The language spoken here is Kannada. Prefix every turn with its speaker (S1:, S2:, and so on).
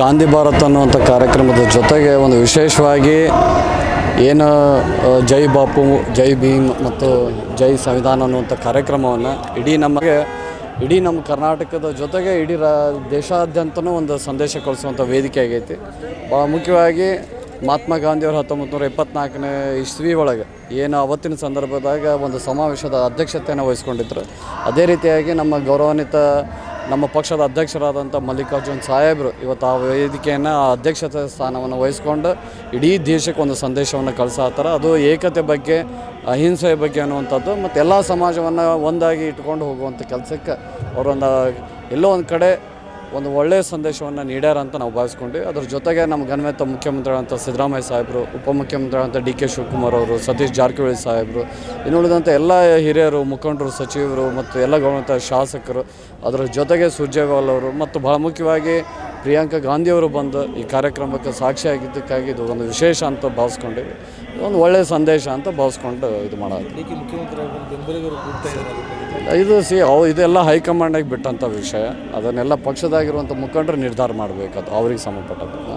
S1: ಗಾಂಧಿ ಭಾರತ್ ಅನ್ನುವಂಥ ಕಾರ್ಯಕ್ರಮದ ಜೊತೆಗೆ ಒಂದು ವಿಶೇಷವಾಗಿ ಏನು ಜೈ ಬಾಪು, ಜೈ ಭೀಮ್ ಮತ್ತು ಜೈ ಸಂವಿಧಾನ ಅನ್ನುವಂಥ ಕಾರ್ಯಕ್ರಮವನ್ನು ಇಡೀ ನಮ್ಮ ಕರ್ನಾಟಕದ ಜೊತೆಗೆ ಇಡೀ ದೇಶಾದ್ಯಂತನೂ ಒಂದು ಸಂದೇಶ ಕಳಿಸುವಂಥ ವೇದಿಕೆ ಆಗೈತಿ. ಭಾಳ ಮುಖ್ಯವಾಗಿ ಮಹಾತ್ಮ ಗಾಂಧಿಯವರು 1924ನೇ ಇಸ್ವಿ ಒಳಗೆ ಏನು ಅವತ್ತಿನ ಸಂದರ್ಭದಾಗ ಒಂದು ಸಮಾವೇಶದ ಅಧ್ಯಕ್ಷತೆಯನ್ನು ವಹಿಸ್ಕೊಂಡಿದ್ರು. ಅದೇ ರೀತಿಯಾಗಿ ನಮ್ಮ ಗೌರವಾನ್ವಿತ ನಮ್ಮ ಪಕ್ಷದ ಅಧ್ಯಕ್ಷರಾದಂಥ ಮಲ್ಲಿಕಾರ್ಜುನ್ ಸಾಹೇಬರು ಇವತ್ತು ಆ ವೇದಿಕೆಯನ್ನು ಅಧ್ಯಕ್ಷತೆ ಸ್ಥಾನವನ್ನು ವಹಿಸ್ಕೊಂಡು ಇಡೀ ದೇಶಕ್ಕೆ ಒಂದು ಸಂದೇಶವನ್ನು ಕಳಿಸತ್ತಾರೆ. ಅದು ಏಕತೆ ಬಗ್ಗೆ, ಅಹಿಂಸೆಯ ಬಗ್ಗೆ ಅನ್ನುವಂಥದ್ದು ಮತ್ತು ಎಲ್ಲ ಸಮಾಜವನ್ನು ಒಂದಾಗಿ ಇಟ್ಕೊಂಡು ಹೋಗುವಂಥ ಕೆಲಸಕ್ಕೆ ಅವರೊಂದು ಎಲ್ಲೋ ಒಂದು ಕಡೆ ಒಂದು ಒಳ್ಳೆಯ ಸಂದೇಶವನ್ನು ನೀಡ್ಯಾರ ಅಂತ ನಾವು ಭಾವಿಸ್ಕೊಂಡ್ವಿ. ಅದ್ರ ಜೊತೆಗೆ ನಮ್ಮ ಘನಮೆತ್ತ ಮುಖ್ಯಮಂತ್ರಿಗಳಂಥ ಸಿದ್ದರಾಮಯ್ಯ ಸಾಹೇಬರು, ಉಪಮುಖ್ಯಮಂತ್ರಿಗಳಂಥ DK ಶಿವಕುಮಾರ್ ಅವರು, ಸತೀಶ್ ಜಾರಕಿಹೊಳಿ ಸಾಹೇಬರು, ಇನ್ನುಳಿದಂಥ ಎಲ್ಲ ಹಿರಿಯರು, ಮುಖಂಡರು, ಸಚಿವರು ಮತ್ತು ಎಲ್ಲ ಗೌರವಾನ್ವಿತ ಶಾಸಕರು, ಅದರ ಜೊತೆಗೆ ಸುರ್ಜೇವಾಲ್ ಅವರು ಮತ್ತು ಭಾಳ ಮುಖ್ಯವಾಗಿ ಪ್ರಿಯಾಂಕಾ ಗಾಂಧಿಯವರು ಬಂದು ಈ ಕಾರ್ಯಕ್ರಮಕ್ಕೆ ಸಾಕ್ಷಿಯಾಗಿದ್ದಕ್ಕಾಗಿ ಇದು ಒಂದು ವಿಶೇಷ ಅಂತ ಭಾವಿಸ್ಕೊಂಡಿವಿ. ಒಂದು ಒಳ್ಳೆಯ ಸಂದೇಶ ಅಂತ ಭಾವಿಸ್ಕೊಂಡು ಇದು ಮಾಡೋದು. ಇದೆಲ್ಲ ಹೈಕಮಾಂಡಿಗೆ ಬಿಟ್ಟಂಥ ವಿಷಯ. ಅದನ್ನೆಲ್ಲ ಪಕ್ಷದಾಗಿರುವಂಥ ಮುಖಂಡರು ನಿರ್ಧಾರ ಮಾಡಬೇಕು, ಅದು ಅವ್ರಿಗೆ ಸಂಬಂಧಪಟ್ಟದ್ದು.